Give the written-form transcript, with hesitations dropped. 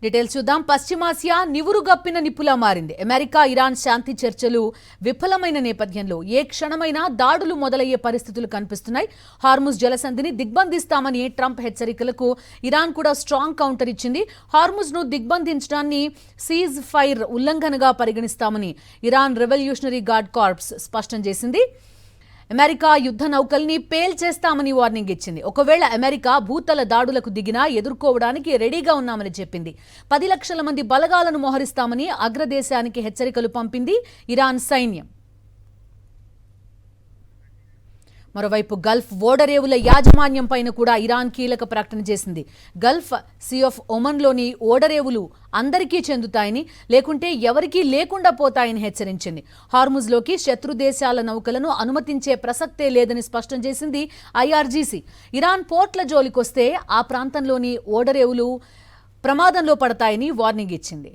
Details చూద్దాం. పశ్చిమాసియా నివురుగప్పిన నిప్పులా మారింది. అమెరికా ఇరాన్ శాంతి చర్చలు విఫలమైన నేపథ్యంలో ఏ క్షణమైనా దాడులు మొదలయ్యే పరిస్థితులు కనిపిస్తున్నాయి. హార్ముజ్ జలసంధిని దిగ్బంధిస్తామని ట్రంప్ హెచ్చరికలకు ఇరాన్ కూడా స్ట్రాంగ్ కౌంటర్ ఇచ్చింది. హార్ముజ్ ను దిగ్బంధించడాన్ని సీజ్ ఫైర్ ఉల్లంఘనగా పరిగణిస్తామని ఇరాన్ రెవల్యూషనరీ గార్డ్ కార్ప్స్ స్పష్టం చేసింది. అమెరికా యుద్ధ నౌకల్ని పేల్చేస్తామని వార్నింగ్ ఇచ్చింది. ఒకవేళ అమెరికా భూతల దాడులకు దిగినా ఎదుర్కోవడానికి రెడీగా ఉన్నామని చెప్పింది. 10 లక్షల మంది బలగాలను మోహరిస్తామని అగ్రదేశానికి హెచ్చరికలు పంపింది ఇరాన్ సైన్యం. మరోవైపు గల్ఫ్ ఓడరేవుల యాజమాన్యం పైన కూడా ఇరాన్ కీలక ప్రకటన చేసింది. గల్ఫ్ సీ ఆఫ్ ఒమన్లోని ఓడరేవులు అందరికీ చెందుతాయని, లేకుంటే ఎవరికీ లేకుండా పోతాయని హెచ్చరించింది. హార్ముజ్లోకి శత్రు దేశాల నౌకలను అనుమతించే ప్రసక్తే లేదని స్పష్టం చేసింది ఐఆర్జీసీ. ఇరాన్ పోర్ట్ల జోలికొస్తే ఆ ప్రాంతంలోని ఓడరేవులు ప్రమాదంలో పడతాయని వార్నింగ్ ఇచ్చింది.